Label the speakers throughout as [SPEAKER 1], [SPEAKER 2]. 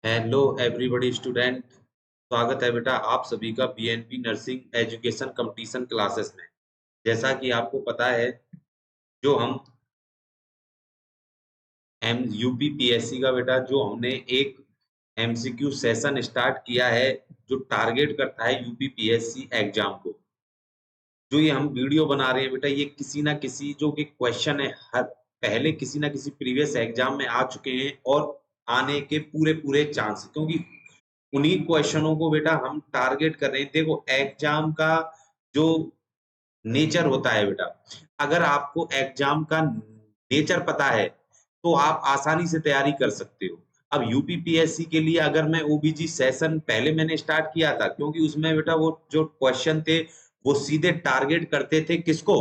[SPEAKER 1] Hello everybody student. स्वागत है बेटा आप सभी का BNP nursing education competition classes में। जैसा कि आपको पता है, जो हम एम यूपी पीएससी का बेटा जो हमने एक एमसीक्यू सेशन स्टार्ट किया है, जो टारगेट करता है यूपी पीएससी एग्जाम को। जो ये हम वीडियो बना रहे हैं बेटा, ये किसी ना किसी जो कि क्वेश्चन है हर पहले किसी ना किसी प्रीवियस एग्जाम में आ चुके हैं और आने के पूरे पूरे चांस, क्योंकि उन्हीं क्वेश्चनों को बेटा हम टारगेट कर रहे हैं। देखो एग्जाम का जो नेचर होता है बेटा, अगर आपको एग्जाम का नेचर पता है तो आप आसानी से तैयारी कर सकते हो। अब यूपीपीएससी के लिए अगर मैं ओबीजी सेशन पहले मैंने स्टार्ट किया था, क्योंकि उसमें बेटा वो जो क्वेश्चन थे वो सीधे टारगेट करते थे किसको,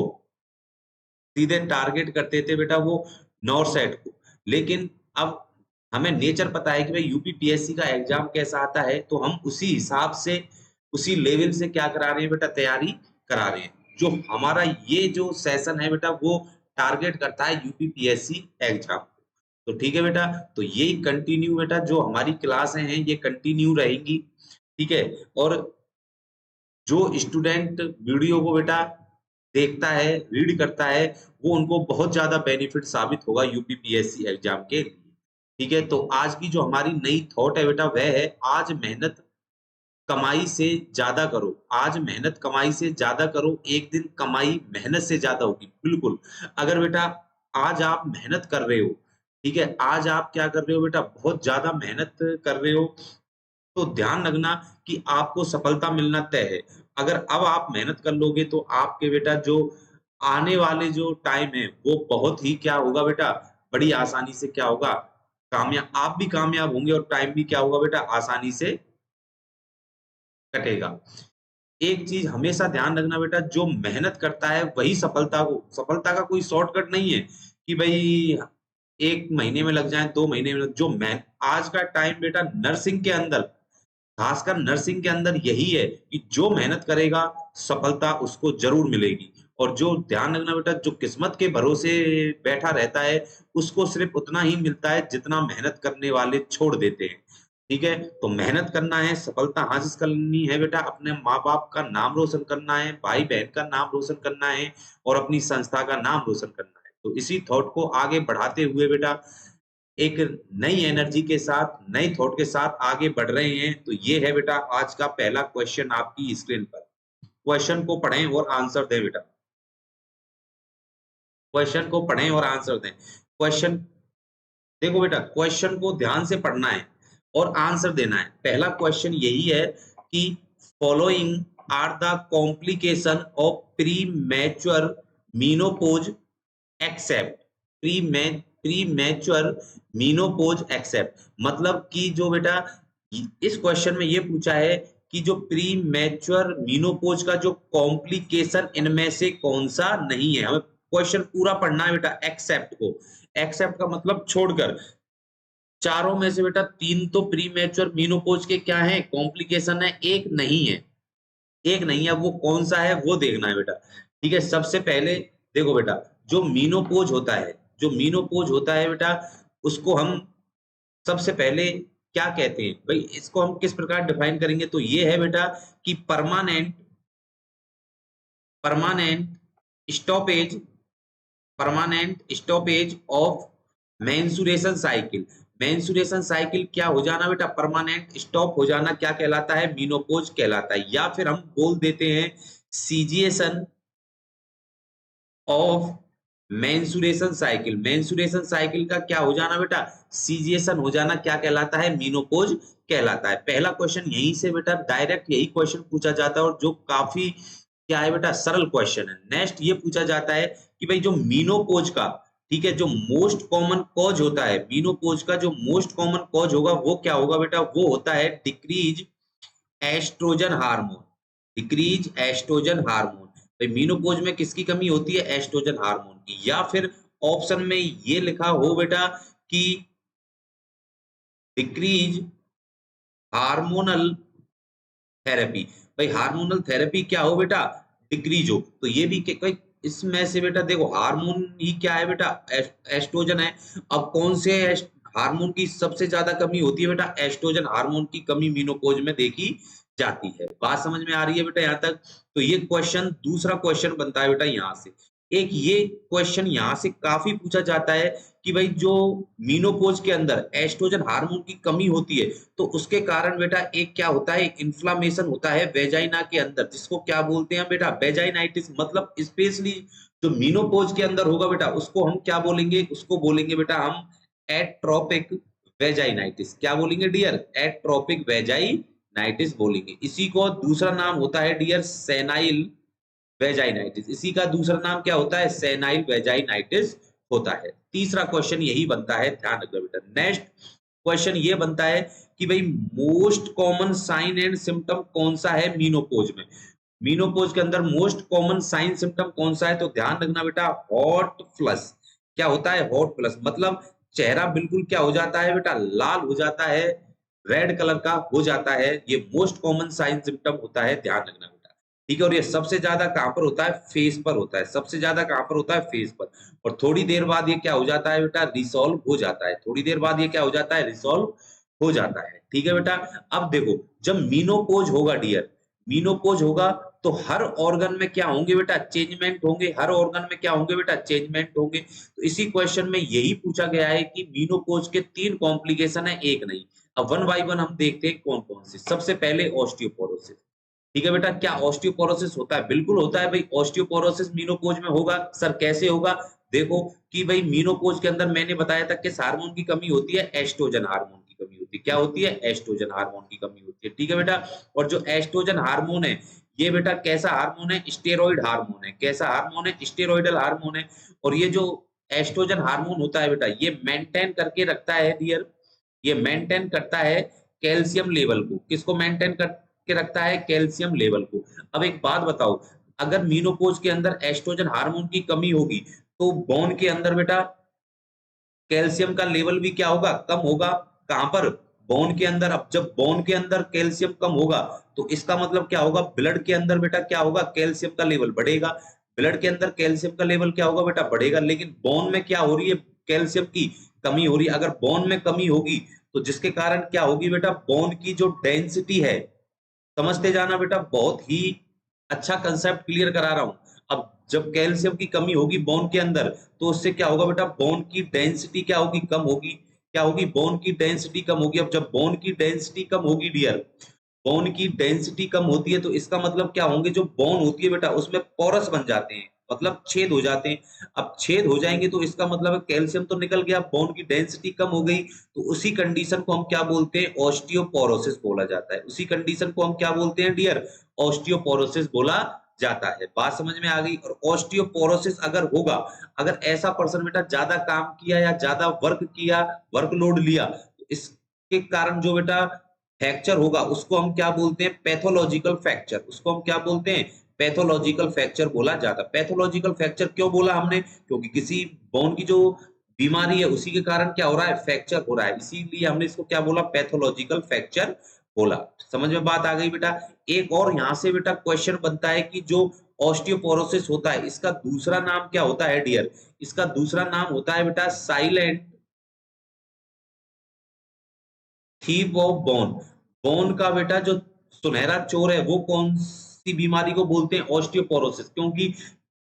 [SPEAKER 1] सीधे टारगेट करते थे बेटा वो नॉर्थ साइड को। लेकिन अब हमें नेचर पता है कि भाई यूपीपीएससी का एग्जाम कैसा आता है, तो हम उसी हिसाब से उसी लेवल से क्या करा रहे हैं बेटा, तैयारी करा रहे हैं। जो हमारा ये जो सेशन है बेटा वो टारगेट करता है यूपीपीएससी एग्जाम। तो ठीक है बेटा, तो यही कंटिन्यू बेटा जो हमारी क्लासें हैं ये कंटिन्यू रहेंगी। ठीक है, और जो स्टूडेंट वीडियो को बेटा देखता है, रीड करता है, वो उनको बहुत ज्यादा बेनिफिट साबित होगा यूपीपीएससी एग्जाम के लिए। ठीक है, तो आज की जो हमारी नई थॉट है बेटा वह है, आज मेहनत कमाई से ज्यादा करो। आज मेहनत कमाई से ज्यादा करो, एक दिन कमाई मेहनत से ज्यादा होगी। बिल्कुल, अगर बेटा आज आप मेहनत कर रहे हो, ठीक है, आज आप क्या कर रहे हो बेटा, बहुत ज्यादा मेहनत कर रहे हो, तो ध्यान रखना कि आपको सफलता मिलना तय है। अगर अब आप मेहनत कर लोगे तो आपके बेटा जो आने वाले जो टाइम है वो बहुत ही क्या होगा बेटा, बड़ी आसानी से क्या होगा, कामयाब, आप भी कामयाब होंगे और टाइम भी क्या होगा बेटा, आसानी से कटेगा। एक चीज हमेशा ध्यान रखना बेटा, जो मेहनत करता है वही सफलता का कोई शॉर्टकट नहीं है कि भाई 1 महीने में लग जाए, 2 महीने में जो मैं आज का टाइम बेटा नर्सिंग के अंदर, खासकर नर्सिंग के अंदर यही है कि जो मेहनत करेगा सफलता उसको जरूर मिलेगी। और जो ध्यान रखना बेटा, जो किस्मत के भरोसे बैठा रहता है उसको सिर्फ उतना ही मिलता है जितना मेहनत करने वाले छोड़ देते हैं। ठीक है, तो मेहनत करना है, सफलता हासिल करनी है बेटा, अपने माँ बाप का नाम रोशन करना है, भाई बहन का नाम रोशन करना है और अपनी संस्था का नाम रोशन करना है। तो इसी थॉट को आगे बढ़ाते हुए बेटा, एक नई एनर्जी के साथ, नई थॉट के साथ आगे बढ़ रहे हैं। तो ये है बेटा आज का पहला क्वेश्चन आपकी स्क्रीन पर। क्वेश्चन को पढ़ें और आंसर दें बेटा, क्वेश्चन को पढ़ें और आंसर दें। क्वेश्चन देखो बेटा, क्वेश्चन को ध्यान से पढ़ना है और आंसर देना है। पहला क्वेश्चन यही है कि following are the complication of premature menopause except, premature menopause except, मतलब कि जो बेटा इस क्वेश्चन में ये पूछा है कि जो प्री मैच्योर मीनोपोज का जो कॉम्प्लिकेशन इनमें से कौन सा नहीं है। हमें क्वेश्चन पूरा पढ़ना है बेटा, एक्सेप्ट को, एक्सेप्ट का मतलब छोड़कर। चारों में से बेटा 3 तो प्री मैच्योर मीनोपोज के क्या है, कॉम्प्लिकेशन है, एक नहीं है, एक नहीं है, वो कौन सा है वो देखना है बेटा। ठीक है, सबसे पहले देखो बेटा, जो मीनोपोज होता है, जो मीनोपोज होता है बेटा, उसको हम सबसे पहले क्या कहते हैं भाई, इसको हम किस प्रकार डिफाइन करेंगे, तो ये है बेटा कि permanent permanent stoppage permanent stoppage of menstruation cycle. Menstruation cycle क्या हो जाना बेटा, परमानेंट स्टॉप हो जाना, क्या कहलाता है, मीनोपोज कहलाता है। या फिर हम बोल देते हैं cessation of menstruation cycle. Menstruation cycle का क्या हो जाना बेटा, सीजिएशन हो जाना, क्या कहलाता है, मीनोपोज कहलाता है। पहला क्वेश्चन यहीं से बेटा डायरेक्ट यही क्वेश्चन पूछा जाता है और जो काफी क्या है बेटा, सरल क्वेश्चन है। नेक्स्ट ये पूछा जाता है कि भाई जो मीनोपोज का, ठीक है, जो मोस्ट कॉमन कॉज होता है, मीनोपोज का जो मोस्ट कॉमन कॉज होगा वो क्या होगा बेटा, वो होता है decrease oestrogen hormone. Decrease oestrogen hormone, भाई मीनोपोज में किसकी कमी होती है, एस्ट्रोजन हार्मोन की। या फिर ऑप्शन में ये लिखा हो बेटा कि डिक्रीज हार्मोनल थेरेपी, भाई हार्मोनल थेरेपी क्या हो बेटा, डिक्रीज हो। तो ये भी कोई इसमें से बेटा देखो हार्मोन ही क्या है बेटा, एस्ट्रोजन है। अब कौन से हार्मोन की सबसे ज्यादा कमी होती है बेटा, एस्ट्रोजन हार्मोन की कमी मीनोपॉज में देखी जाती है। बात समझ में आ रही है बेटा यहाँ तक? तो ये क्वेश्चन, दूसरा क्वेश्चन बनता है बेटा यहाँ से। एक ये क्वेश्चन यहाँ से काफी पूछा जाता है कि भाई जो मीनोपॉज के अंदर एस्ट्रोजन हार्मोन की कमी होती है तो उसके कारण बेटा एक क्या होता है, एक इन्फ्लामेशन होता है वेजाइना के अंदर, जिसको क्या बोलते हैं बेटा, वेजाइनाइटिस। मतलब स्पेशली जो मीनोपॉज के अंदर होगा बेटा उसको हम क्या बोलेंगे, उसको बोलेंगे बेटा हम एट्रोपिक वेजाइनाइटिस। क्या बोलेंगे डियर? एट्रोपिक वेजाइनाइटिस बोलेंगे। इसी को दूसरा नाम होता है डियर सेनाइल वेजाइनाइटिस। इसी का दूसरा नाम क्या होता है? सेनाइल वेजाइनाइटिस होता है। तीसरा क्वेश्चन यही बनता है, ध्यान रखना बेटा। नेक्स्ट क्वेश्चन ये बनता है कि भाई most common sign and symptom कौन सा है मीनोपॉज में? मीनोपॉज के अंदर मोस्ट कॉमन साइन सिम्टम कौन सा है? तो ध्यान रखना बेटा, हॉट फ्लश। क्या होता है? Hot flush. मतलब चेहरा बिल्कुल क्या हो जाता है बेटा, लाल हो जाता है, रेड कलर का हो जाता है। ये मोस्ट कॉमन साइन सिम्टम होता है, ध्यान रखना बेटा। ठीक है, और ये सबसे ज्यादा कहां पर होता है? फेस पर होता है। सबसे ज्यादा कहां पर होता है? फेस पर। और थोड़ी देर बाद ये क्या हो जाता है बेटा? रिसॉल्व हो जाता है। थोड़ी देर बाद ये क्या हो जाता है? रिसॉल्व हो जाता है। ठीक है बेटा। अब देखो, जब मीनोपॉज होगा डियर, मीनोपॉज होगा तो हर ऑर्गन में क्या होंगे बेटा? चेंजमेंट होंगे। हर ऑर्गन में क्या होंगे बेटा? चेंजमेंट होंगे। तो इसी क्वेश्चन में यही पूछा गया है कि मीनोपॉज के 3 कॉम्प्लिकेशन है, एक नहीं। अब वन बाय वन हम देखते हैं कौन कौन से। सबसे पहले ऑस्टियोपोरोसिस। ठीक है बेटा, क्या ऑस्टियोपोरोसिस होता है? बिल्कुल होता है भाई। ऑस्टियोपोरोसिस मीनोपॉज में होगा। सर कैसे होगा? देखो कि भाई मीनोपॉज के अंदर मैंने बताया था किस हार्मोन की कमी होती है? एस्ट्रोजन हार्मोन की कमी होती है। क्या होती है? एस्ट्रोजन हार्मोन की कमी होती है। ठीक है बेटा। और जो एस्ट्रोजन हार्मोन है ये बेटा कैसा हार्मोन है? स्टेरॉइड हार्मोन है। कैसा हार्मोन है? स्टेरॉइडल हार्मोन है। और ये जो एस्ट्रोजन हार्मोन होता है बेटा, ये मेंटेन करके रखता है डियर, ये मेंटेन करता है कैल्शियम लेवल को। किसको मेंटेन करके रखता है? कैल्शियम लेवल को। अब एक बात बताओ, अगर मीनोपॉज के अंदर एस्ट्रोजन हार्मोन की कमी होगी तो बोन के अंदर बेटा कैल्शियम का लेवल भी क्या होगा? कम होगा। कहां पर? बोन के अंदर। अब जब बोन के अंदर कैल्शियम कम होगा तो इसका मतलब क्या होगा? ब्लड के अंदर बेटा क्या होगा? कैल्शियम का लेवल बढ़ेगा। ब्लड के अंदर कैल्शियम का लेवल क्या होगा बेटा? बढ़ेगा। लेकिन बोन में क्या हो रही है? कैल्शियम की कमी हो रही है। अगर बोन में कमी होगी तो जिसके कारण क्या होगी बेटा? बोन की जो डेंसिटी है, समझते जाना बेटा, बहुत ही अच्छा कंसेप्ट क्लियर करा रहा हूं। अब जब कैल्शियम की कमी होगी बोन के अंदर तो उससे क्या होगा बेटा? बोन की डेंसिटी क्या होगी? कम होगी। क्या होगी? बोन की डेंसिटी कम होगी। अब जब बोन की डेंसिटी कम होगी डियर, बोन की डेंसिटी कम होती है तो इसका मतलब क्या होंगे? जो बोन होती है बेटा उसमें पोरस बन जाते हैं, मतलब छेद हो जाते हैं। अब छेद हो जाएंगे तो इसका मतलब है कैल्शियम तो निकल गया, बोन की डेंसिटी कम हो गई। तो उसी कंडीशन को हम क्या बोलते हैं? ऑस्टियोपोरोसिस बोला जाता है। उसी कंडीशन को हम क्या बोलते हैं डियर? ऑस्टियोपोरोसिस बोला जाता है। बात समझ में आ गई? और ऑस्टियोपोरोसिस अगर होगा, अगर ऐसा पर्सन बेटा ज्यादा काम किया या ज्यादा वर्क किया, वर्कलोड लिया, तो इसके कारण जो बेटा फ्रैक्चर होगा उसको हम क्या बोलते हैं? Pathological fracture. उसको हम क्या बोलते हैं? पैथोलॉजिकल फ्रैक्चर बोला जाता है। पैथोलॉजिकल फ्रैक्चर क्यों बोला हमने? क्योंकि किसी बोन की जो बीमारी है उसी के कारण क्या हो रहा है? फ्रैक्चर हो रहा है। इसीलिए हमने इसको क्या बोला? पैथोलॉजिकल फ्रैक्चर बोला। समझ में बात आ गई बेटा? एक और यहां से बेटा क्वेश्चन बनता है कि जो ऑस्टियोपोरोसिस होता है इसका दूसरा नाम क्या होता है डियर? इसका दूसरा नाम होता है बेटा silent thief of bone. Bone का बेटा जो सुनहरा चोर है वो कौन सी बीमारी को बोलते हैं? ऑस्टियोपोरोसिस। क्योंकि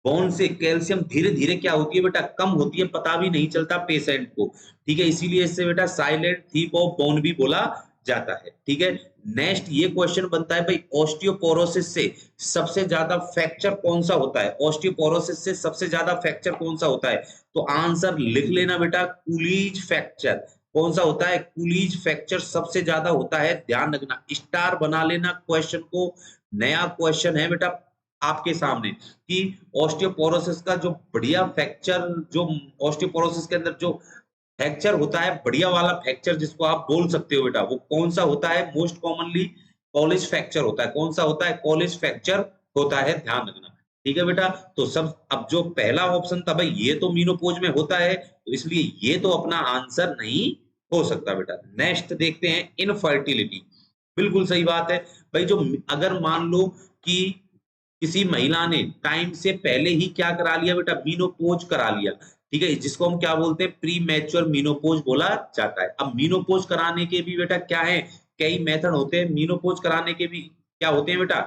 [SPEAKER 1] बोन से कैल्शियम धीरे धीरे क्या होती है बेटा? कम होती है, पता भी नहीं चलता पेशेंट को। ठीक है, इसीलिए इससे बेटा साइलेंट थीप ऑफ बोन भी बोला जाता है। ठीक है। नेक्स्ट ये क्वेश्चन बनता है भाई, ऑस्टियोपोरोसिस से सबसे ज्यादा फ्रैक्चर कौन सा होता है? ऑस्टियोपोरोसिस से सबसे ज्यादा फ्रैक्चर कौन सा होता है? तो आंसर लिख लेना बेटा, कुलीज फ्रैक्चर। कौन सा होता है? कुलीज फ्रैक्चर सबसे ज्यादा होता है। ध्यान रखना, स्टार बना लेना क्वेश्चन को। नया क्वेश्चन है बेटा आपके सामने कि ऑस्टियोपोरोसिस का जो बढ़िया फ्रैक्चर, जो ऑस्टियोपोरोसिस के अंदर जो फ्रैक्चर होता है, बढ़िया वाला फ्रैक्चर जिसको आप बोल सकते हो बेटा, वो कौन सा होता है? मोस्ट कॉमनली कॉलेज फ्रैक्चर होता है। कौन सा होता है? कॉलेज फ्रैक्चर होता है। ध्यान रखना। ठीक है बेटा। तो सब, अब जो पहला ऑप्शन था भाई ये तो मीनोपॉज में होता है, तो इसलिए ये तो अपना आंसर नहीं हो सकता बेटा। नेक्स्ट देखते हैं, इनफर्टिलिटी। बिल्कुल सही बात है भाई। जो अगर मान लो कि किसी महिला ने टाइम से पहले ही क्या करा लिया बेटा? मीनोपॉज करा लिया। ठीक है, जिसको हम क्या बोलते हैं, प्री मैच्योर मीनोपॉज बोला जाता है। अब मीनोपॉज कराने के भी बेटा क्या है, कई मेथड होते हैं। मीनोपॉज कराने के भी क्या होते हैं बेटा,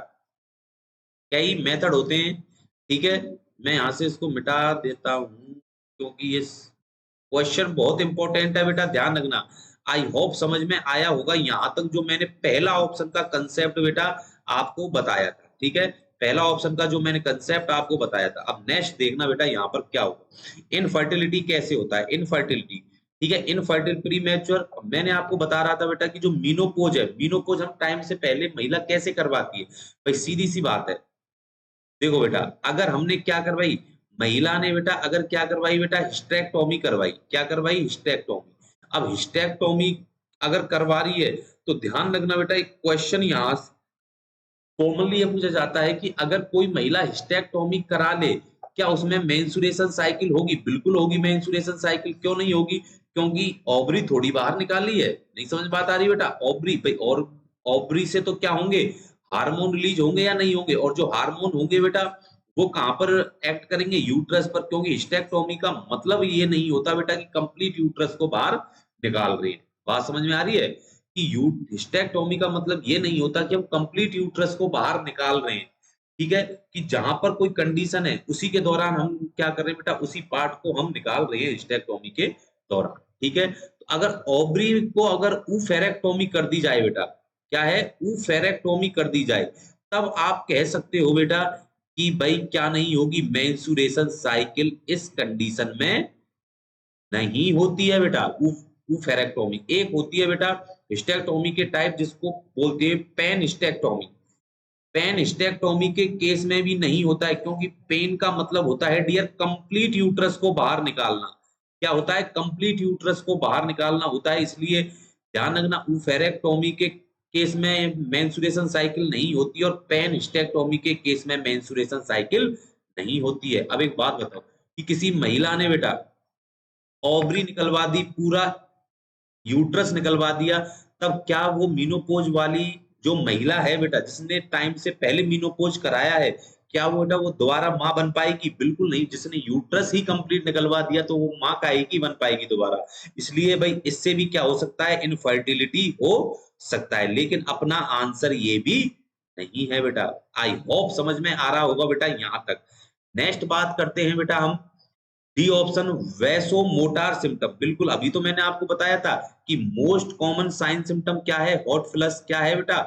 [SPEAKER 1] कई मेथड होते हैं। ठीक है, मैं यहाँ से इसको मिटा देता हूँ क्योंकि ये क्वेश्चन बहुत इंपॉर्टेंट है बेटा, ध्यान रखना। आई होप समझ में आया होगा यहाँ तक, जो मैंने पहला ऑप्शन का कंसेप्ट बेटा आपको बताया था। ठीक है, पहला ऑप्शन का जो मैंने कंसेप्ट आपको बताया था। अब नेक्स्ट देखना बेटा यहाँ पर क्या होगा, इनफर्टिलिटी कैसे होता है, इनफर्टिलिटी। ठीक है, इनफर्टिल प्री मैच्योर, मैंने आपको बता रहा था बेटा कि जो मीनोपोज है, मीनोपोज हम टाइम से पहले महिला कैसे करवाती है। भाई सीधी सी बात है, देखो बेटा, अगर हमने क्या करवाई, महिला ने बेटा अगर क्या करवाई बेटा, हिस्टेरेक्टोमी करवाई। क्या करवाई, हिस्टेरेक्टोमी। अब हिस्टेरेक्टोमी अगर करवा रही है तो ध्यान रखना बेटा, एक क्वेश्चन यहाँ कॉमनली ये पूछा जाता है कि अगर कोई महिला हिस्टेरेक्टोमी करा ले, क्या उसमें मेंस्ट्रुएशन साइकिल होगी? बिल्कुल होगी मेंस्ट्रुएशन साइकिल, क्यों नहीं होगी? क्योंकि ओवरी थोड़ी बाहर निकाली है। नहीं समझ बात आ रही बेटा, ओवरी भाई, और ओवरी से तो क्या होंगे, हार्मोन रिलीज होंगे या नहीं होंगे, और जो हार्मोन होंगे बेटा वो कहां पर एक्ट करेंगे, यूट्रस पर। क्योंकि हिस्टेरेक्टोमी का मतलब ये नहीं होता बेटा कि कंप्लीट यूट्रस को बाहर निकाल रही है। बात समझ में आ रही है कि हिस्टेरेक्टोमी का मतलब ये नहीं होता कि हम कंप्लीट यूट्रस को बाहर निकाल रहे हैं। ठीक है, कि जहां पर कोई कंडीशन है उसी के दौरान हम क्या कर रहे हैं बेटा, उसी पार्ट को हम निकाल रहे हैं हिस्टेरेक्टोमी के दौरान। ठीक है, तो अगर ओवरी को अगर ऊफेरेक्टोमी कर दी जाए बेटा, क्या है, ऊफेरेक्टोमी कर दी जाए, तब आप कह सकते हो बेटा कि भाई क्या नहीं होगी, मेंस्ट्रुएशन साइकिल इस कंडीशन में नहीं होती है बेटा। ऊफेरेक्टोमी एक होती है बेटा हिस्टेरेक्टोमी के टाइप, जिसको बोलते हैं पेन हिस्टेरेक्टोमी। पेन हिस्टेरेक्टोमी के केस में भी नहीं होता है, क्योंकि पेन का मतलब होता है डियर कंप्लीट यूट्रस को बाहर निकालना। क्या होता है, कंप्लीट यूट्रस को बाहर निकालना होता है। इसलिए ध्यान रखना, ऊफेरेक्टोमी के केस में मेंस्ट्रुएशन साइकिल नहीं होती, और पेन हिस्टेरेक्टोमी के केस में मेंस्ट्रुएशन साइकिल नहीं होती है। अब एक बात बताओ कि किसी महिला ने बेटा ओवरी निकलवा दी, पूरा यूट्रस निकलवा दिया, तब क्या वो मीनोपोज वाली जो महिला है बेटा, जिसने टाइम से पहले मीनोपोज कराया है, क्या वो बेटा वो दोबारा माँ बन पाएगी? बिल्कुल नहीं। जिसने यूट्रस ही कंप्लीट निकलवा दिया तो वो माँ काहे की बन पाएगी दोबारा? इसलिए भाई इससे भी क्या हो सकता है, इनफर्टिलिटी हो सकता है। लेकिन अपना आंसर ये भी नहीं है बेटा। आई होप समझ में आ रहा होगा बेटा यहाँ तक। नेक्स्ट बात करते हैं बेटा हम, D option, vaso motor symptom. बिल्कुल, अभी तो मैंने आपको बताया था कि मोस्ट कॉमन साइन सिम्टम क्या है, हॉट फ्लश। क्या है बेटा,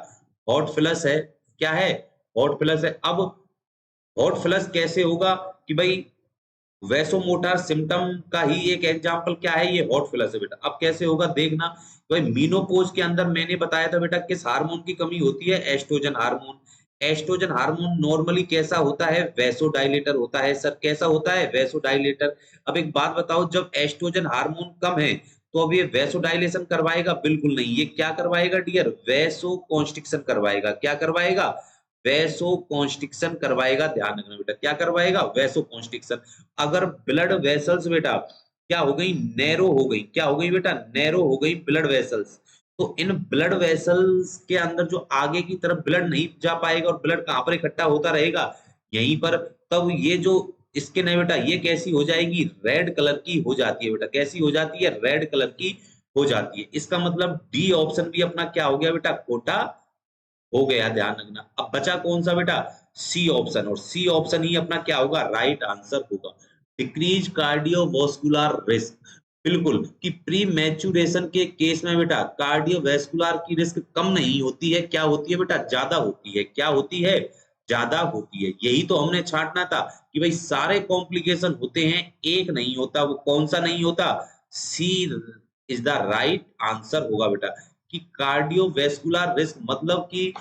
[SPEAKER 1] हॉट फ्लश है। क्या है, हॉट फ्लश है। अब हॉट फ्लश कैसे होगा कि भाई वैसोमोटर सिम्टम का ही एक एग्जांपल क्या है, ये हॉट फ्लश है बेटा। अब कैसे होगा देखना, भाई मीनोपोज के अंदर मैंने बताया था बेटा किस हार्मोन की कमी होती है, oestrogen hormone. Oestrogen hormone normally कैसा होता है, वैसोडाइलेटर होता है। सर कैसा होता है, वैसोडाइलेटर। अब एक बात बताओ, जब एस्ट्रोजन हार्मोन कम है तो अब ये वैसोडाइलेशन करवाएगा? बिल्कुल नहीं। ये क्या करवाएगा डियर, वैसो कॉन्स्ट्रिक्शन करवाएगा। क्या करवाएगा, वैसो कॉन्स्ट्रिक्शन करवाएगा। ध्यान रखना बेटा, क्या करवाएगा, वैसो कॉन्स्ट्रिक्शन। अगर ब्लड वेसल्स बेटा क्या हो गई, नैरो हो गई। क्या हो गई बेटा, नैरो हो गई ब्लड वेसल्स। तो इन ब्लड वेसल्स के अंदर जो आगे की तरफ ब्लड नहीं जा पाएगा, और ब्लड कहां पर इकट्ठा होता रहेगा, यहीं पर। तब ये जो स्किन है बेटा, ये कैसी हो जाएगी, रेड कलर की हो जाती है बेटा। कैसी हो जाती है, रेड कलर की हो जाती है। इसका मतलब डी ऑप्शन भी अपना क्या हो गया बेटा, खोटा हो गया। ध्यान रखना। अब बचा कौन सा बेटा, सी ऑप्शन, और सी ऑप्शन ही अपना क्या होगा, राइट आंसर होगा। Decrease cardiovascular risk. बिल्कुल, कि प्री मैच्योरेशन के केस में बेटा कार्डियोवास्कुलर की रिस्क कम नहीं होती है, क्या होती है बेटा, ज्यादा होती है। क्या होती है, ज्यादा होती है। यही तो हमने छांटना था कि भाई सारे कॉम्प्लिकेशन होते हैं, एक नहीं होता। वो कौन सा नहीं होता, सी इज द राइट आंसर होगा बेटा। कि कार्डियोवास्कुलर रिस्क मतलब कि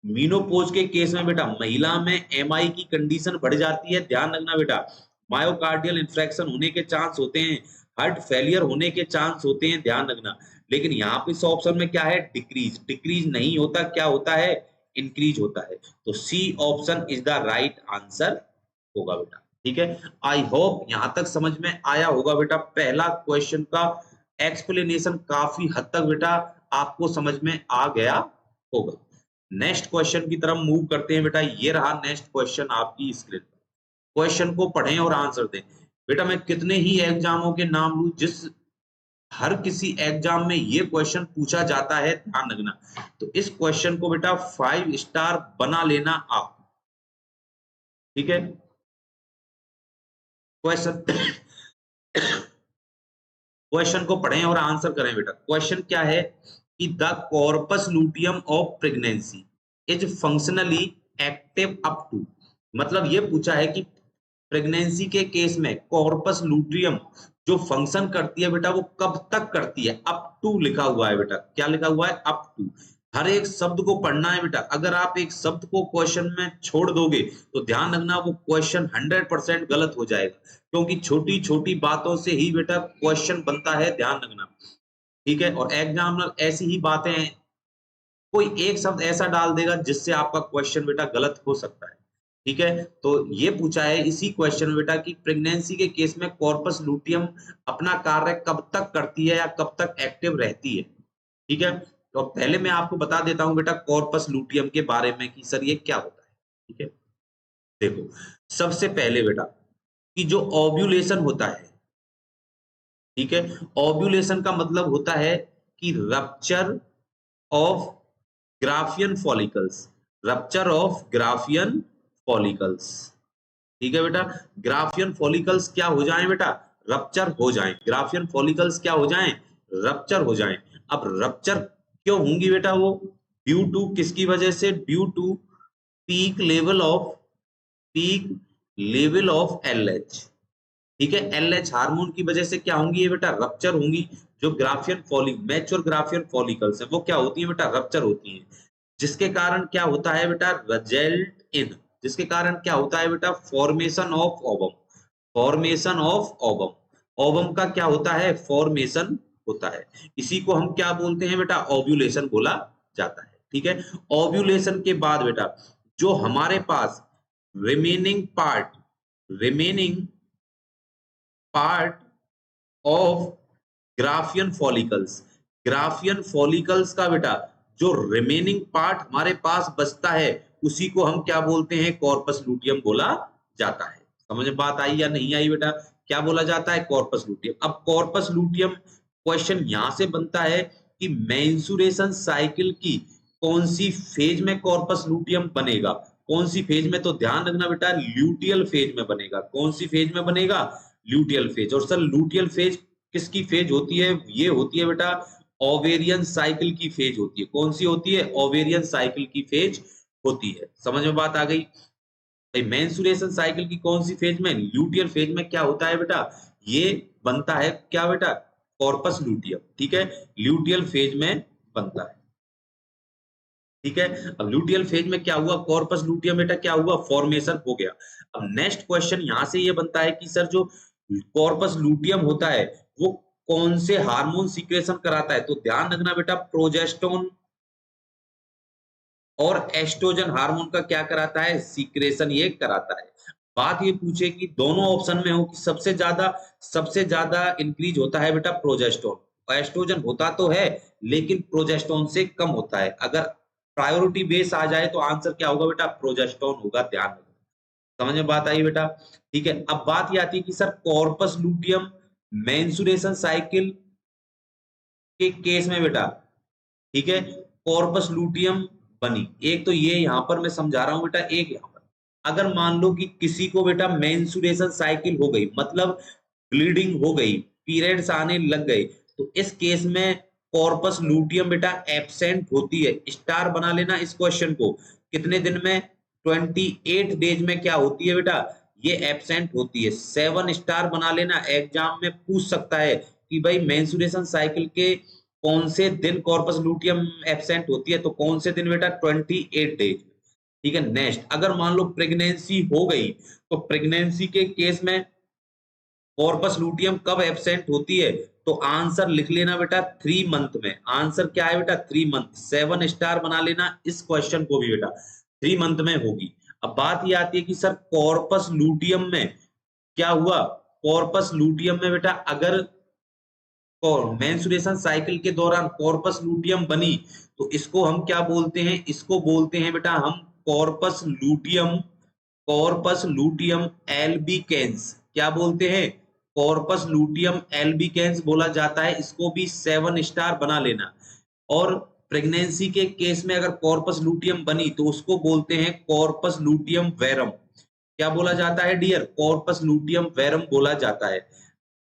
[SPEAKER 1] मीनोपोज के केस में बेटा महिला में एमआई की कंडीशन बढ़ जाती है। ध्यान रखना बेटा, मायोकार्डियल इंफ्रेक्शन होने के चांस होते हैं, हार्ट फेलियर होने के चांस होते हैं। ध्यान रखना। लेकिन यहाँ पे इस ऑप्शन में क्या है, डिक्रीज। डिक्रीज नहीं होता, क्या होता है, इंक्रीज होता है। तो C option is the right answer होगा बेटा। ठीक है, आई होप यहां तक समझ में आया होगा बेटा। पहला क्वेश्चन का एक्सप्लेनेशन काफी हद तक बेटा आपको समझ में आ गया होगा। नेक्स्ट क्वेश्चन की तरफ मूव करते हैं बेटा। ये रहा नेक्स्ट क्वेश्चन आपकी स्क्रीन पर। क्वेश्चन को पढ़ें और आंसर दें। बेटा मैं कितने ही एग्जामों के नाम लूं, जिस हर किसी एग्जाम में ये क्वेश्चन पूछा जाता है, ध्यान रखना। तो इस क्वेश्चन को बेटा 5 स्टार बना लेना आप, ठीक है। क्वेश्चन क्वेश्चन को पढ़ें और आंसर करें बेटा। क्वेश्चन क्या है कि the corpus luteum of pregnancy is functionally active up to, मतलब ये पूछा है कि प्रेगनेंसी के केस में कॉर्पस लूटियम जो फंक्शन करती है बेटा वो कब तक करती है। अप टू लिखा हुआ है बेटा, क्या लिखा हुआ है, अप टू। हर एक शब्द को पढ़ना है बेटा। अगर आप एक शब्द को क्वेश्चन में छोड़ दोगे तो ध्यान रखना वो क्वेश्चन 100% गलत हो जाएगा, क्योंकि छोटी छोटी बातों से ही बेटा क्वेश्चन बनता है, ध्यान रखना, ठीक है। और एग्जामिनर ऐसी ही बातें हैं, कोई एक शब्द ऐसा डाल देगा जिससे आपका क्वेश्चन बेटा गलत हो सकता है, ठीक है। तो ये पूछा है इसी क्वेश्चन में बेटा कि प्रेगनेंसी के केस में कॉर्पस लूटियम अपना कार्य कब तक करती है या कब तक एक्टिव रहती है, ठीक है। तो पहले मैं आपको बता देता हूं बेटा कॉर्पस लूटियम के बारे में कि सर ये क्या होता है, ठीक है। देखो, सबसे पहले बेटा कि जो ओव्यूलेशन होता है, ठीक है, ओव्यूलेशन का मतलब होता है कि rupture of Graafian follicles, rupture of Graafian follicles, ठीक है बेटा। ग्राफियन फॉलिकल्स क्या हो जाएं बेटा, रप्चर हो जाएं। ग्राफियन फॉलिकल्स क्या हो जाएं, रप्चर हो जाएं। अब रप्चर क्यों होंगी बेटा, वो ड्यू टू किसकी वजह से, due to peak level of, peak level of LH, ठीक है। एलएच हार्मोन की वजह से क्या होंगी ये बेटा, रप्चर होंगी। जो Graafian folic mature Graafian follicles है वो क्या होती है बेटा, रप्चर होती है, जिसके कारण क्या होता है बेटा, रिजल्ट इन, जिसके कारण क्या होता है बेटा, formation of ovum, formation of ovum. Ovum का क्या होता है, फॉर्मेशन होता है। इसी को हम क्या बोलते हैं बेटा, ओव्यूलेशन बोला जाता है, ठीक है। ओव्यूलेशन के बाद बेटा जो हमारे पास remaining part, remaining part of Graafian follicles, Graafian follicles का बेटा जो रिमेनिंग पार्ट हमारे पास बचता है उसी को हम क्या बोलते हैं, कॉर्पस लूटियम बोला जाता है। समझ में बात आई या नहीं आई बेटा, क्या बोला जाता है, कॉर्पस लूटियम। अब कॉर्पस लूटियम क्वेश्चन यहां से बनता है कि मेंसुरेशन साइकिल की कौन सी फेज में कॉर्पस लूटियम बनेगा, कौन सी फेज में, तो ध्यान रखना बेटा ल्यूटियल फेज में बनेगा। कौन सी फेज में बनेगा, ल्यूटियल फेज। और सर ल्यूटियल फेज किसकी फेज होती है, ये होती है बेटा ओवेरियन साइकिल की फेज होती है। कौन सी होती है, ओवेरियन साइकिल की फेज होती है। समझ में बात आ गई भाई। मेंसुरेशन साइकिल की कौन सी फेज में, ल्यूटियल फेज में क्या होता है बेटा, ये बनता है क्या बेटा, कॉर्पस लूटियम, ठीक है। ल्यूटियल फेज में बनता है, ठीक है। अब ल्यूटियल फेज में क्या हुआ, कॉर्पस लूटियम बेटा क्या हुआ, फॉर्मेशन हो गया। अब नेक्स्ट क्वेश्चन यहां से ये बनता है कि सर जो कॉर्पस लूटियम होता है वो कौन से हार्मोन सीक्रेशन कराता है, तो ध्यान रखना बेटा प्रोजेस्टेरोन और एस्ट्रोजन हार्मोन का क्या कराता है, सीक्रेशन ये कराता है। बात ये पूछे कि दोनों ऑप्शन में हो कि सबसे ज्यादा इंक्रीज होता है बेटा प्रोजेस्टेरोन, एस्ट्रोजन होता तो है लेकिन प्रोजेस्टेरोन से कम होता है। अगर प्रायोरिटी बेस आ जाए तो आंसर क्या होगा बेटा, प्रोजेस्टेरोन होगा, ध्यान रखना। समझ में बात आई बेटा, ठीक है। अब बात ये आती है कि sir corpus luteum mensuration cycle के केस में बेटा, ठीक है, कॉर्पस लूटियम बनी। एक तो ये यहां पर मैं समझा रहा हूं बेटा, एक यहां पर अगर मान लो कि किसी को बेटा मेंसुरेशन साइकिल हो गई, मतलब ब्लीडिंग हो गई, पीरियड्स आने लग गए, तो इस केस में कॉर्पस लूटियम बेटा एब्सेंट होती है। स्टार बना लेना इस क्वेश्चन को, कितने दिन में, 28 डेज में क्या होती है बेटा, ये एब्सेंट होती है। 7 स्टार बना लेना, एग्जाम में पूछ सकता है कि भाई मेंसुरेशन साइकिल के कौन से दिन कॉर्पस लूटियम एब्सेंट होती है, तो कौन से दिन बेटा, 28 डेज, ठीक है। नेक्स्ट अगर मान लो प्रेगनेंसी हो गई तो प्रेगनेंसी के केस में कॉर्पस लूटियम कब एब्सेंट होती है, तो आंसर लिख लेना बेटा 3 मंथ में। आंसर क्या है बेटा, 3 मंथ। 7 स्टार बना लेना इस क्वेश्चन को भी बेटा, 3 मंथ में होगी। अब बात ये आती है कि सर कॉर्पस लूटियम में क्या हुआ, कॉर्पस लूटियम में बेटा अगर मेंसुरेशन साइकिल के दौरान कॉर्पस लूटियम बनी तो इसको हम क्या बोलते हैं, इसको बोलते हैं बेटा हम corpus luteum, corpus luteum albicans, क्या बोलते हैं, कॉर्पस लूटियम एल्बिकेंस बोला जाता है, इसको भी 7 स्टार बना लेना। और प्रेगनेंसी के केस में अगर कॉर्पस लूटियम बनी तो उसको बोलते हैं कॉर्पस लूटियम वेरम। क्या बोला जाता है डियर, कॉर्पस लूटियम वेरम बोला जाता है।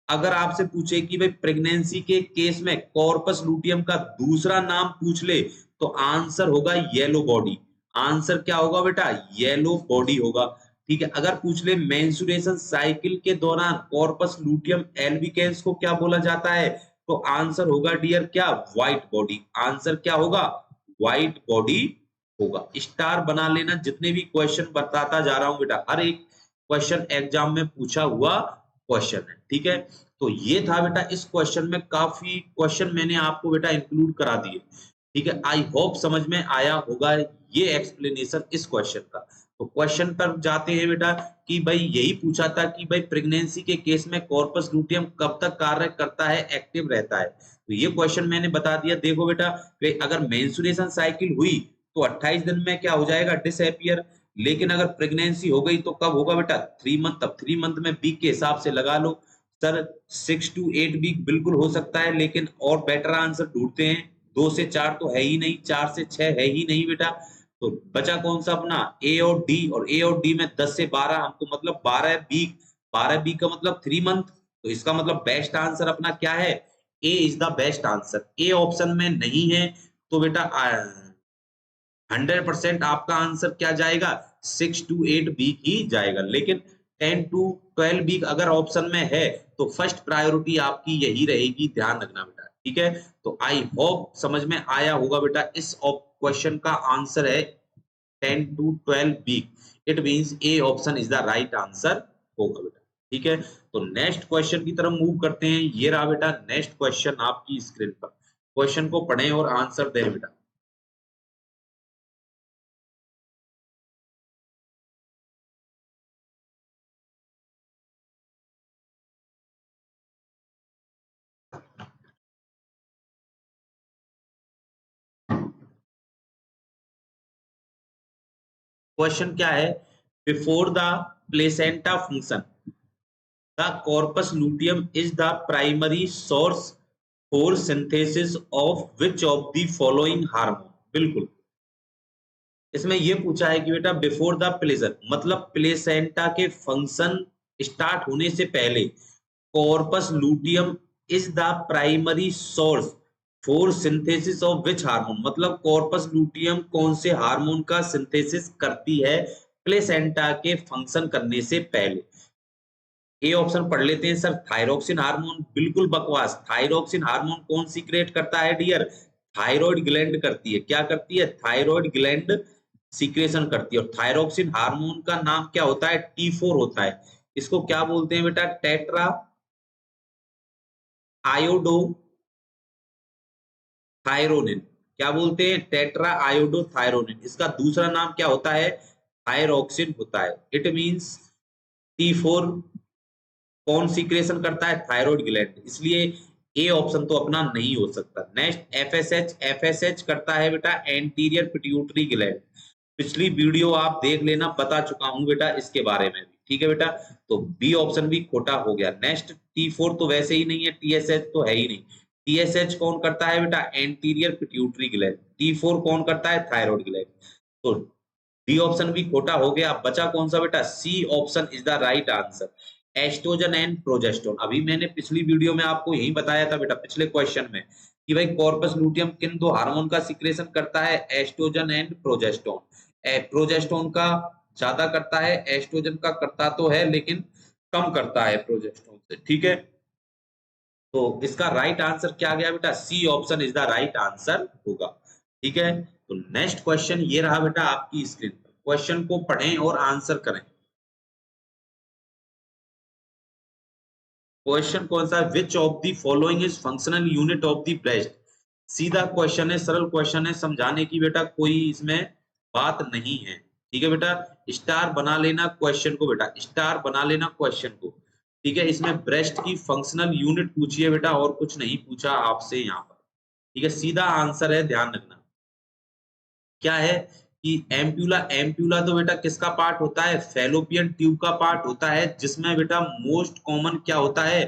[SPEAKER 1] अगर आपसे पूछे कि भाई प्रेगनेंसी के केस में कॉर्पस लूटियम का दूसरा नाम पूछ ले तो आंसर होगा येलो बॉडी। आंसर क्या होगा बेटा, येलो बॉडी होगा। ठीक है, अगर पूछ ले मेंस्ट्रुएशन साइकिल के दौरान कॉर्पस लूटियम एल्बिकेंस को क्या बोला जाता है, तो आंसर होगा डियर क्या, व्हाइट बॉडी। आंसर क्या होगा, व्हाइट बॉडी होगा। स्टार बना लेना, जितने भी क्वेश्चन बताता जा रहा हूं बेटा, हर एक क्वेश्चन एग्जाम में पूछा हुआ क्वेश्चन है। ठीक है, तो ये था बेटा, इस क्वेश्चन में काफी क्वेश्चन मैंने आपको बेटा इंक्लूड करा दिए। ठीक है, आई होप समझ में आया होगा ये एक्सप्लेनेशन इस क्वेश्चन का। तो क्वेश्चन पर जाते हैं बेटा, कि भाई यही पूछा था कि भाई प्रेगनेंसी के केस में कॉर्पस लूटियम कब तक कार्य करता है, एक्टिव रहता है। तो ये क्वेश्चन मैंने बता दिया। देखो बेटा, अगर मेंस्ट्रुएशन साइकिल हुई तो 28 दिन में क्या हो जाएगा, डिसअपियर। लेकिन अगर प्रेगनेंसी हो गई तो कब होगा बेटा, 3 मंथ। अब 3 मंथ में वीक के हिसाब से लगा लो सर, 6 to 8 वीक बिल्कुल हो सकता है, लेकिन और बेटर आंसर ढूंढते हैं। 2 से 4 तो है ही नहीं, 4 से 6 है ही नहीं बेटा। तो बचा कौन सा अपना, ए और डी। और ए और डी में 10 से 12 हमको मतलब 12 वीक। 12 वीक का मतलब 3 मंथ। तो इसका मतलब बेस्ट आंसर अपना क्या है, A is the best answer. A option में नहीं है तो बेटा 100% आपका आंसर क्या जाएगा, 6 to 8 वीक ही जाएगा। लेकिन 10 to 12 वीक अगर ऑप्शन में है तो फर्स्ट प्रायोरिटी आपकी यही रहेगी, ध्यान रखना बेटा। ठीक है, तो आई होप समझ में आया होगा बेटा। इस क्वेश्चन का आंसर है 10 to 12 week. It means A option is the right answer होगा बेटा। ठीक है, तो नेक्स्ट क्वेश्चन की तरफ मूव करते हैं। ये रहा बेटा नेक्स्ट क्वेश्चन आपकी स्क्रीन पर। क्वेश्चन को पढ़ें और आंसर दें बेटा। क्वेश्चन क्या है, before the placenta function the corpus luteum is the primary source for synthesis of which of the following hormone. बिल्कुल, इसमें ये पूछा है कि बेटा बिफोर द प्लेजर मतलब प्लेसेंटा के फंक्शन स्टार्ट होने से पहले corpus luteum is the primary source for synthesis of which hormone, मतलब कॉर्पस लूटियम कौन से हार्मोन का सिंथेसिस करती है प्लेसेंटा के फंक्शन करने से पहले। ए ऑप्शन पढ़ लेते हैं सर, थायरोक्सिन हार्मोन। बिल्कुल बकवास। थायरोक्सिन हार्मोन कौन सीक्रेट करता है डियर, थायराइड ग्लैंड करती है। क्या करती है, थायराइड ग्लैंड सीक्रेशन करती है। और थायरोक्सिन हार्मोन का नाम क्या होता है, T4 होता है। इसको क्या बोलते हैं बेटा, टेट्रा आयोडो थायरोनिन। क्या बोलते हैं, टेट्रा आयोडो थायरोनिन। इसका दूसरा नाम क्या होता है, थायरोक्सिन होता है। इट मींस T4 कौन सीक्रेशन करता है, थायराइड ग्लैंड। इसलिए ए ऑप्शन तो अपना नहीं हो सकता। Next FSH. एफएसएच करता है बेटा एंटीरियर पिट्यूटरी ग्लैंड। पिछली वीडियो आप देख लेना, बता चुका हूं बेटा इसके बारे में भी। ठीक है बेटा, तो बी ऑप्शन भी खोटा हो गया। नेक्स्ट T4 तो वैसे ही नहीं है, TSH तो है ही नहीं। TSH कौन करता है बेटा, एंटीरियर पिट्यूटरी ग्लैंड। T4 कौन करता है, थायराइड ग्लैंड। तो डी ऑप्शन भी खोटा हो गया। बचा कौन सा बेटा, C option is the right answer, oestrogen and progesterone. अभी मैंने पिछली वीडियो में आपको यही बताया था बेटा, पिछले क्वेश्चन में, कि भाई कॉर्पस लूटियम किन दो हार्मोन का सीक्रेशन करता है, एस्ट्रोजन एंड प्रोजेस्टेरोन। प्रोजेस्टेरोन का ज्यादा करता है, एस्ट्रोजन का करता तो है लेकिन कम करता है प्रोजेस्टेरोन से। ठीक है, तो इसका राइट आंसर क्या गया बेटा, C option is the right answer होगा। ठीक है, तो नेक्स्ट क्वेश्चन ये रहा बेटा आपकी स्क्रीन पर। क्वेश्चन को पढ़ें और आंसर करें। क्वेश्चन कौन सा, which of the following is functional unit of the breast. सीधा क्वेश्चन है, सरल क्वेश्चन है, समझाने की बेटा कोई इसमें बात नहीं है। ठीक है बेटा, स्टार बना लेना क्वेश्चन को बेटा, स्टार बना लेना क्वेश्चन को। ठीक है, इसमें ब्रेस्ट की फंक्शनल यूनिट पूछी है बेटा, और कुछ नहीं पूछा आपसे यहाँ पर। ठीक है, सीधा आंसर है, ध्यान रखना क्या है, कि एम्प्यूला, एम्प्यूला तो बेटा किसका पार्ट होता है, फैलोपियन ट्यूब का पार्ट होता है, जिसमें बेटा मोस्ट कॉमन क्या होता है,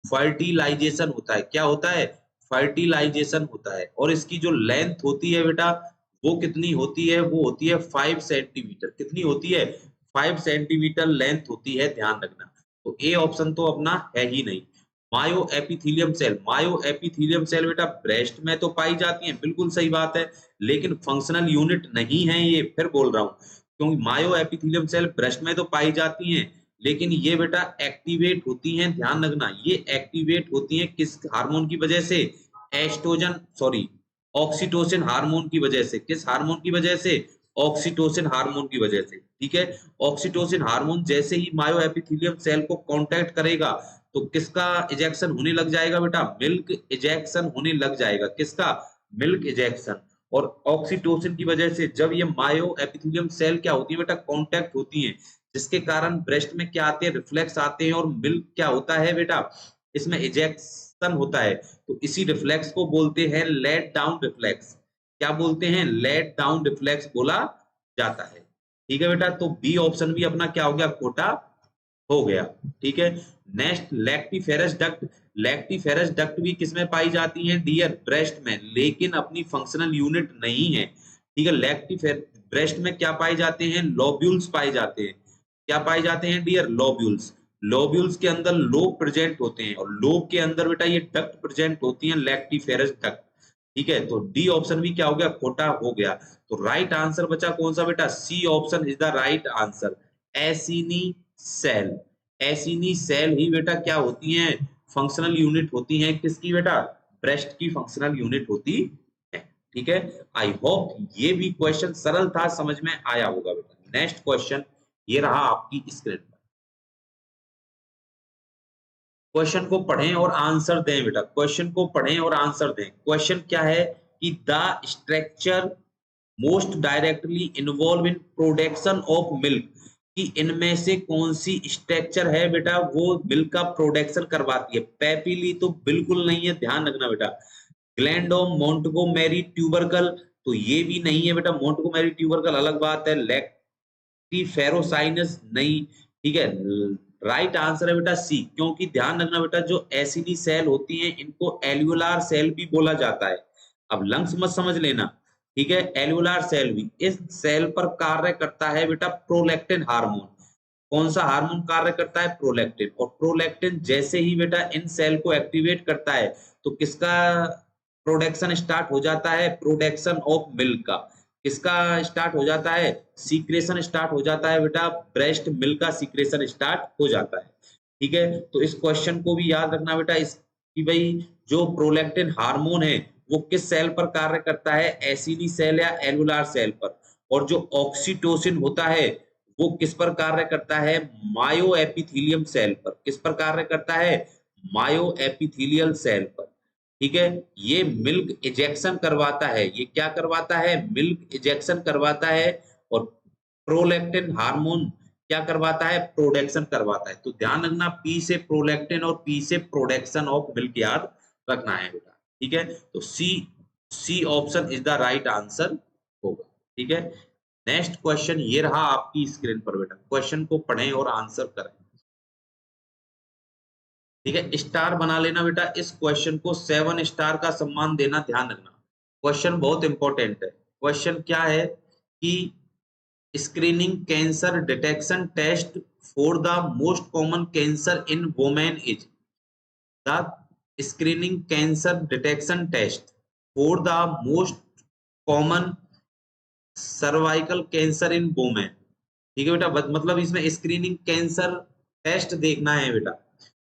[SPEAKER 1] फर्टिलाइजेशन होता है। क्या होता है, फर्टिलाइजेशन होता है। और इसकी जो लेंथ होती है बेटा वो कितनी होती है, वो होती है 5 सेंटीमीटर। कितनी होती है, 5 सेंटीमीटर लेंथ होती है, ध्यान रखना। तो ए ऑप्शन तो अपना है ही नहीं। मायो एपिथीलियम सेल, मायो एपिथीलियम सेल बेटा ब्रेस्ट में तो पाई जाती है, बिल्कुल सही बात है, लेकिन फंक्शनल यूनिट नहीं है ये, फिर बोल रहा हूं, क्योंकि मायो एपिथेलियम सेल ब्रेस्ट में तो पाई जाती हैं, लेकिन ये बेटा एक्टिवेट होती हैं, ध्यान रखना, ये एक्टिवेट होती हैं किस हार्मोन की वजह से, एस्ट्रोजन सॉरी ऑक्सीटोसिन हार्मोन की वजह से। किस हार्मोन की वजह से, ऑक्सीटोसिन हार्मोन की वजह से। ठीक है, ऑक्सीटोसिन हार्मोन जैसे ही मायो एपिथेलियम सेल को कांटेक्ट करेगा तो किसका इजेक्शन होने लग जाएगा बेटा, मिल्क इजेक्शन होने लग जाएगा। किसका, मिल्क इजेक्शन। और ऑक्सीटोसिन की वजह से जब ये मायो एपिथेलियम सेल क्या होती है बेटा, कांटेक्ट होती है, जिसके कारण ब्रेस्ट में क्या आते हैं, रिफ्लेक्स आते हैं, और मिल्क क्या होता है बेटा, इसमें इजेक्शन होता है। तो इसी रिफ्लेक्स को बोलते हैं लेट डाउन रिफ्लेक्स। क्या बोलते हैं, लेट डाउन रिफ्लेक्स बोला जाता है। ठीक है बेटा, तो बी ऑप्शन भी अपना क्या हो गया, खोटा हो गया। ठीक है, next lactiferous duct, lactiferous duct भी किसमें पाई जाती है डियर, ब्रेस्ट में, लेकिन अपनी फंक्शनल यूनिट नहीं है। ठीक है, लैक्टिफेर ब्रेस्ट में क्या पाए जाते हैं, लोब्यूल्स पाए जाते हैं। क्या पाए जाते हैं डियर, लोब्यूल्स। लोब्यूल्स के अंदर लोब प्रेजेंट होते हैं, और लोब के अंदर बेटा ये डक्ट प्रेजेंट होती हैं, लैक्टिफेरस डक्ट। ठीक है, तो डी ऑप्शन भी क्या हो गया, खोटा हो गया। तो राइट आंसर बचा कौन सा बेटा, C option is the right answer, acini cell. Acini cell ही बेटा क्या होती हैं, फंक्शनल यूनिट होती हैं, किसकी बेटा, ब्रेस्ट की फंक्शनल यूनिट होती है। ठीक है, आई होप ये भी क्वेश्चन सरल था, समझ में आया होगा बेटा। नेक्स्ट क्वेश्चन ये रहा आपकी स्क्रीन पर, क्वेश्चन को पढ़ें और आंसर दें बेटा, क्वेश्चन को पढ़ें और आंसर दें। क्वेश्चन क्या है कि the structure most directly involve in production of milk, कि इनमें से कौन सी स्ट्रक्चर है बेटा वो मिल्क का प्रोडक्शन करवाती है। पेपिली तो बिल्कुल नहीं है, ध्यान रखना बेटा। ग्लैंडोम मोंटगोमेरी ट्यूबरकल तो ये भी नहीं है बेटा, मोंटगोमेरी ट्यूबरकल अलग बात है। लैक्टिफेरोसाइनस नहीं। ठीक है, राइट आंसर है बेटा सी, क्योंकि ध्यान रखना बेटा जो एसिनी सेल होती हैं इनको एल्वुलार सेल भी बोला जाता है। अब लंग्स मत समझ लेना। ठीक है, एल्वुलार सेल भी, इस सेल पर कार्य करता है बेटा प्रोलैक्टिन हार्मोन। कौन सा हार्मोन कार्य करता है, प्रोलैक्टिन। और प्रोलैक्टिन जैसे ही बेटा इन सेल को एक्टिवेट करता है तो किसका प्रोडक्शन स्टार्ट हो जाता है, प्रोडक्शन ऑफ मिल्क का। किसका स्टार्ट हो जाता है, सीक्रेशन स्टार्ट हो जाता है बेटा, ब्रेस्ट मिल्क का सीक्रेशन स्टार्ट हो जाता है। ठीक है, तो इस क्वेश्चन को भी याद रखना बेटा, इस कि भाई जो प्रोलैक्टिन हार्मोन है वो किस सेल पर कार्य करता है, एसिनी सेल या एलुलार सेल पर। और जो ऑक्सीटोसिन होता है वो किस पर कार्य करता है, मायो एपिथीलियम सेल पर। किस पर कार्य करता है, मायो एपिथीलियल सेल पर। ठीक है, ये मिल्क इजेक्शन करवाता है, ये क्या करवाता है, मिल्क इजेक्शन करवाता है। और प्रोलैक्टिन हार्मोन क्या करवाता है, प्रोडक्शन करवाता है। तो ध्यान रखना, पी से प्रोलैक्टिन और पी से प्रोडक्शन ऑफ मिल्क याद रखना है बेटा। ठीक है, तो C, C option is the right answer होगा। ठीक है, नेक्स्ट क्वेश्चन ये रहा आपकी स्क्रीन पर बेटा, क्वेश्चन को पढ़ें और आंसर करें। ठीक है, स्टार बना लेना बेटा, इस क्वेश्चन को 7 स्टार का सम्मान देना, ध्यान रखना। क्वेश्चन बहुत इंपॉर्टेंट है। क्वेश्चन क्या है कि screening cancer detection test for the most common cancer in women is, the screening cancer detection test for the most common cervical cancer in women. ठीक है बेटा, मतलब इसमें स्क्रीनिंग कैंसर टेस्ट देखना है बेटा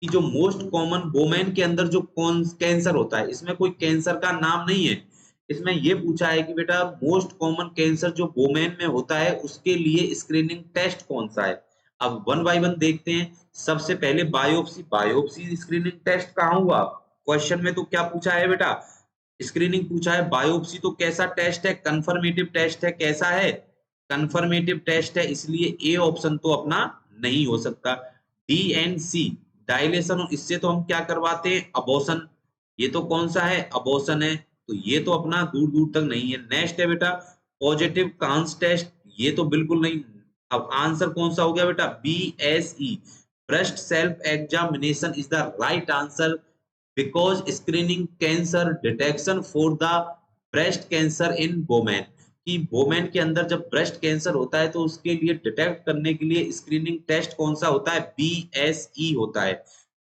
[SPEAKER 1] कि जो मोस्ट कॉमन वुमेन के अंदर जो कौन कैंसर होता है, इसमें कोई कैंसर का नाम नहीं है। इसमें ये पूछा है कि बेटा मोस्ट कॉमन कैंसर जो वुमेन में होता है उसके लिए स्क्रीनिंग टेस्ट कौन सा है। अब वन बाय वन देखते हैं। सबसे पहले बायोप्सी, बायोप्सी स्क्रीनिंग टेस्ट कहाँ हुआ, क्वेश्चन में तो क्या पूछा है बेटा, स्क्रीनिंग पूछा है। बायोप्सी तो कैसा टेस्ट है, कंफर्मेटिव टेस्ट है। कैसा है, कंफर्मेटिव टेस्ट है, इसलिए ए ऑप्शन तो अपना नहीं हो सकता। डी एंड सी डायलेशन, और इससे तो हम क्या करवाते हैं, अबॉर्शन। ये तो कौन सा है, अबॉर्शन है, तो ये तो अपना दूर दूर तक नहीं है। नेक्स्ट है बेटा पॉजिटिव कांस टेस्ट, ये तो बिल्कुल नहीं। अब आंसर कौन सा हो गया बेटा? BSE, breast self examination is the right answer, because screening cancer detection for the breast cancer in women, कि वोमेन के अंदर जब ब्रेस्ट कैंसर होता है तो उसके लिए डिटेक्ट करने के लिए स्क्रीनिंग टेस्ट कौन सा होता है? BSE होता है,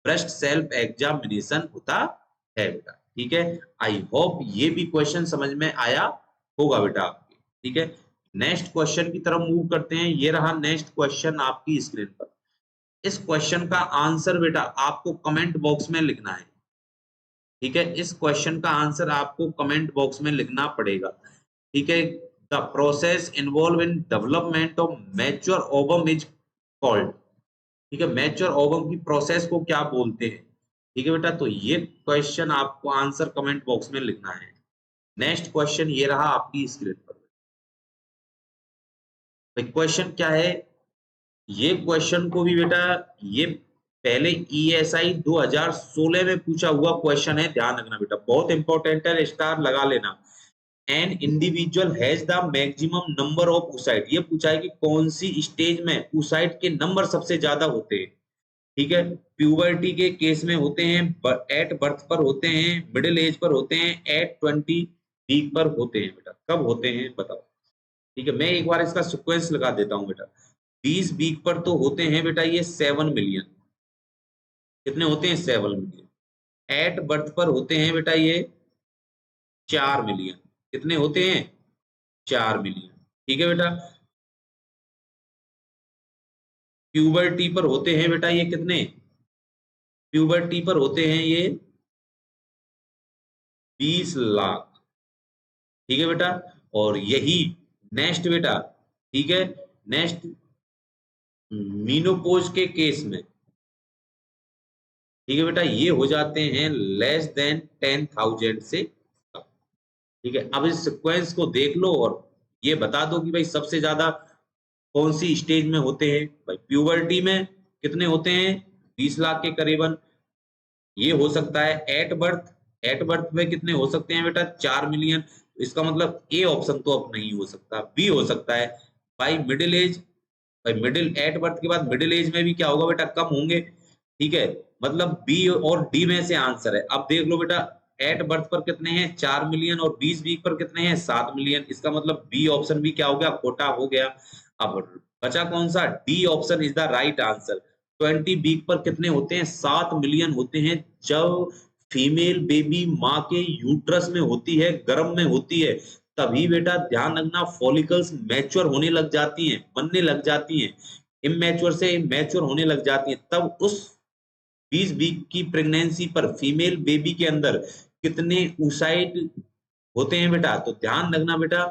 [SPEAKER 1] ब्रेस्ट सेल्फ एग्जामिनेशन होता है बेटा। ठीक है, आई होप ये भी क्वेश्चन समझ में आया होगा बेटा आपके। ठीक है, नेक्स्ट क्वेश्चन की तरफ मूव करते हैं। ये रहा नेक्स्ट क्वेश्चन आपकी स्क्रीन पर। इस क्वेश्चन का आंसर बेटा आपको कमेंट बॉक्स में लिखना है। ठीक है, इस क्वेश्चन का आंसर आपको कमेंट बॉक्स में लिखना पड़ेगा। ठीक है, the process involve in development of mature ovum is called. ठीक है, मैच्योर ओवम की प्रोसेस को क्या बोलते हैं? ठीक है बेटा, तो ये क्वेश्चन आपको आंसर कमेंट बॉक्स में लिखना है। नेक्स्ट क्वेश्चन ये रहा आपकी स्क्रीन पर। क्वेश्चन क्या है? ये क्वेश्चन को भी बेटा ये पहले ESI 2016 में पूछा हुआ क्वेश्चन है, ध्यान रखना बेटा, बहुत इंपॉर्टेंट है, स्टार लगा लेना। An individual has the maximum number of oocyte, ये पूछा है कि कौन सी स्टेज में oocyte के नंबर सबसे ज्यादा होते हैं। ठीक है, प्यूबर्टी के केस में होते हैं, एट बर्थ पर होते हैं, मिडिल एज पर होते हैं, एट 20 वीक पर होते हैं बेटा। कब होते हैं बताओ? ठीक है, मैं एक बार इसका सीक्वेंस लगा देता हूं बेटा। 20 वीक पर तो होते हैं बेटा ये 7 मिलियन। कितने होते हैं? 7 मिलियन। एट बर्थ पर होते हैं बेटा ये 4 मिलियन। कितने होते हैं? 4 मिलियन। ठीक है बेटा, प्यूबर्टी पर होते हैं बेटा ये कितने? प्यूबर्टी पर होते हैं ये 20 लाख। ठीक है बेटा, और यही नेक्स्ट बेटा, ठीक है, नेक्स्ट मीनोपोज के केस में, ठीक है बेटा, ये हो जाते हैं लेस देन 10,000 से कम। ठीक है, अब इस सीक्वेंस को देख लो और ये बता दो कि भाई सबसे ज्यादा कौन सी स्टेज में होते हैं। भाई प्यूबर्टी में कितने होते हैं? 20 लाख के करीबन। ये हो सकता है एट बर्थ, एट बर्थ में कितने हो सकते हैं बेटा? 4 मिलियन। इसका मतलब ए ऑप्शन तो अब नहीं हो सकता, बी हो सकता है। बाई मिडिल एज, भाई मिडिल एट बर्थ के बाद मिडिल एज में भी क्या होगा बेटा? कम होंगे। ठीक है, मतलब बी और डी में से आंसर है। अब देख लो बेटा, एट बर्थ पर कितने हैं? 4 मिलियन, और 20 वीक पर कितने हैं? 7 मिलियन। इसका मतलब बी ऑप्शन भी क्या हो गया? खोटा हो गया। अब बचा कौन सा? D option is the right answer. 20 week पर कितने होते हैं? 7 मिलियन होते हैं। जब फीमेल बेबी माँ के यूट्रस में होती है, गर्भ में होती है, तभी बेटा ध्यान रखना फॉलिकल्स मैच्योर होने लग जाती हैं, बनने लग जाती हैं, इमैच्योर से मैच्योर होने लग जाती हैं। तब उस 20 वीक की प्रेगनेंसी पर फीमेल बेबी के अंदर कितने oocyte होते हैं बेटा? तो ध्यान रखना बेटा,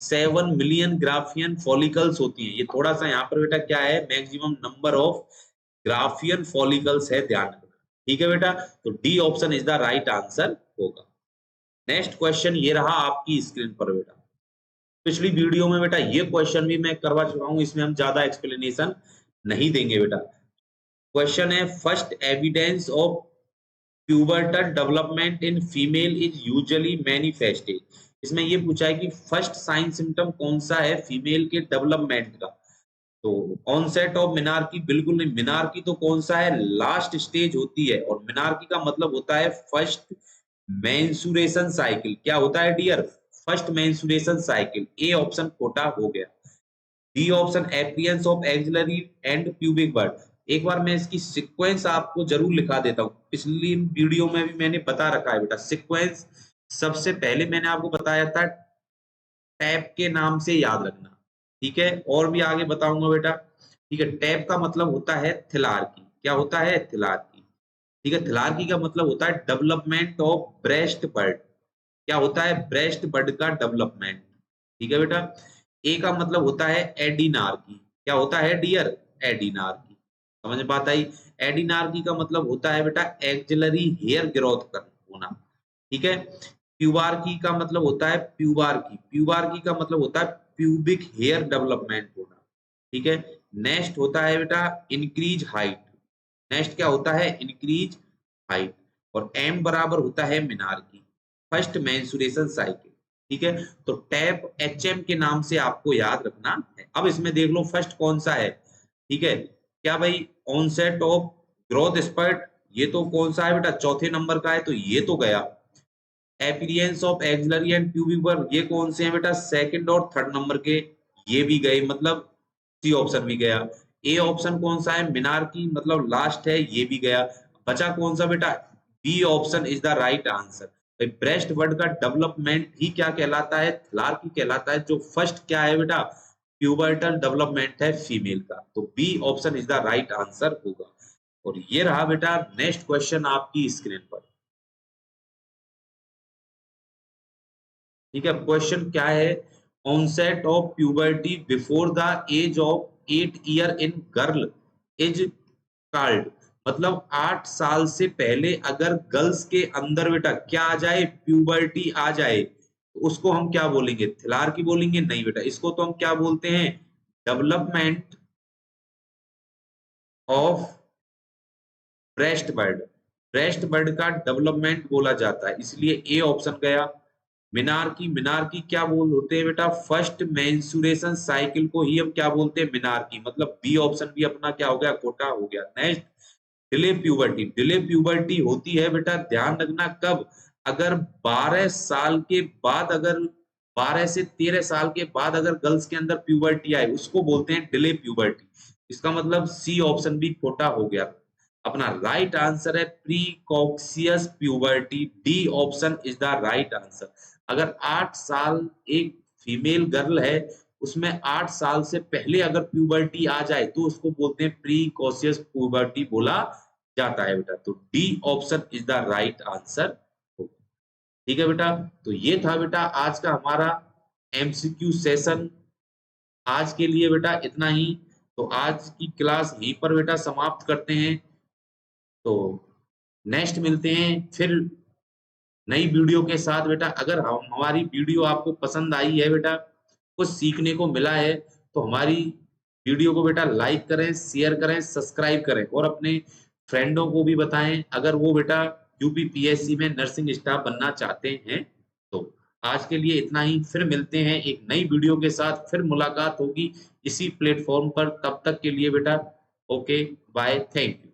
[SPEAKER 1] 7 मिलियन ग्राफियन फॉलिकल्स होती हैं। ये थोड़ा सा यहाँ पर बेटा क्या है? Maximum number of Graafian follicles है, ध्यान रखना। ठीक है बेटा, तो D option is the right answer होगा। नेक्स्ट क्वेश्चन ये रहा आपकी स्क्रीन पर बेटा। पिछली वीडियो में बेटा ये क्वेश्चन भी मैं करवा चुका हूं, इसमें हम ज्यादा एक्सप्लेनेशन नहीं देंगे बेटा। क्वेश्चन है, first evidence of pubertal development in female is usually manifested. इसमें ये पूछा है कि फर्स्ट साइन सिम्टम कौन सा है फीमेल के डेवलपमेंट का? तो ऑनसेट ऑफ मिनार्की, बिल्कुल नहीं। मिनार्की तो कौन सा है? लास्ट स्टेज होती है, और मिनार्की का मतलब होता है फर्स्ट मेंसुरेशन साइकिल। क्या होता है dear? First menstruation cycle. A option खोटा हो गया। D option appearance of axillary and pubic bird. एक बार मैं इसकी सीक्वेंस आपको जरूर लिखा देता हूँ, पिछली वीडियो में भी मैंने बता रखा है बेटा सीक्वेंस। सबसे पहले मैंने आपको बताया था टैप के नाम से याद रखना। ठीक है, और भी आगे बताऊंगा बेटा। ठीक है, टैप का मतलब होता है थिलार्की। क्या होता है? थिलार्की। ठीक है, थिलार्की का मतलब होता है डेवलपमेंट ऑफ ब्रेस्ट बर्ड। क्या होता है? ब्रेस्ट बर्ड का डेवलपमेंट। ठीक है बेटा, ए का मतलब होता है एडिनार्की। क्या होता है डियर? एडिनार्की। समझ में बात आई? एडिनार्की का मतलब होता है बेटा एक्सिलरी हेयर ग्रोथ कर होना। ठीक है, प्यूबार्की का मतलब होता है प्यूबार्की। प्यूबार्की का मतलब होता है प्यूबिक हेयर डेवलपमेंट होना। ठीक है, नेक्स्ट होता है बेटा इंक्रीज हाइट। नेक्स्ट क्या होता है? Increase height. और एम बराबर होता है मिनार्की, फर्स्ट मेंसुरेशन साइकिल। ठीक है, तो टैप HM के नाम से आपको याद रखना है। अब इसमें देख लो फर्स्ट कौन सा है, ठीक है, क्या भाई ऑनसेट ऑफ ग्रोथ स्पर्ट, ये तो कौन सा है बेटा, चौथे नंबर का है, तो ये तो गया। Appearance of axillary and pubic bird, ये कौन से हैं बेटा, सेकंड और थर्ड नंबर के, ये भी गए, मतलब सी ऑप्शन भी गया। ए ऑप्शन कौन सा है, मिनार्की, मतलब लास्ट है, ये भी गया। बचा कौन सा बेटा, B option is the right answer. Breast bud का डेवलपमेंट ही क्या कहलाता है, थलार्की कहलाता है। जो फर्स्ट क्या है बेटा, प्यूबर्टल डेवलपमेंट है फीमेल का, तो B option is the right answer होगा। और ये रहा बेटा नेक्स्ट क्वेश्चन आपकी स्क्रीन पर, ठीक है। क्वेश्चन क्या है, onset of puberty before the age of 8 year in girl is called, मतलब 8 साल से पहले अगर गर्ल्स के अंदर बेटा क्या आ जाए, प्यूबर्टी आ जाए, तो उसको हम क्या बोलेंगे, थिलार्की बोलेंगे, नहीं बेटा, इसको तो हम क्या बोलते हैं, development of breast bird, breast bud का डेवलपमेंट बोला जाता है, इसलिए ए ऑप्शन गया। मिनार्की, मिनार्की क्या बोल होते हैं बेटा, फर्स्ट मेंस्ट्रुएशन साइकिल को ही हम क्या बोलते हैं, मिनार्की, मतलब बी ऑप्शन भी अपना क्या हो गया, कोटा हो गया। Next, delay puberty, delay puberty होती है बेटा, ध्यान रखना कब, अगर 12 साल के बाद, अगर 12 से 13 साल के बाद अगर गर्ल्स के अंदर प्यूबर्टी आए, उसको बोलते हैं डिले प्यूबर्टी। इसका मतलब सी ऑप्शन भी खोटा हो गया। अपना राइट आंसर है precocious puberty, D option is the right answer. अगर 8 साल एक फीमेल गर्ल है, उसमें 8 साल से पहले अगर प्यूबर्टी आ जाए तो उसको बोलते हैं प्रीकॉशियस प्यूबर्टी बोला जाता है बेटा, तो D option is the right answer. ठीक है बेटा, तो ये था बेटा आज का हमारा एमसीक्यू सेशन। आज के लिए बेटा इतना ही, तो आज की क्लास यहीं पर बेटा समाप्त करते हैं। तो नेक्स्ट मिलते हैं फिर नई वीडियो के साथ बेटा। अगर हम हमारी वीडियो आपको पसंद आई है बेटा, कुछ सीखने को मिला है, तो हमारी वीडियो को बेटा लाइक करें, शेयर करें, सब्सक्राइब करें और अपने फ्रेंडों को भी बताएं अगर वो बेटा यूपीपीएससी में नर्सिंग स्टाफ बनना चाहते हैं। तो आज के लिए इतना ही, फिर मिलते हैं एक नई वीडियो के साथ, फिर मुलाकात होगी इसी प्लेटफॉर्म पर। तब तक के लिए बेटा ओके बाय, थैंक यू।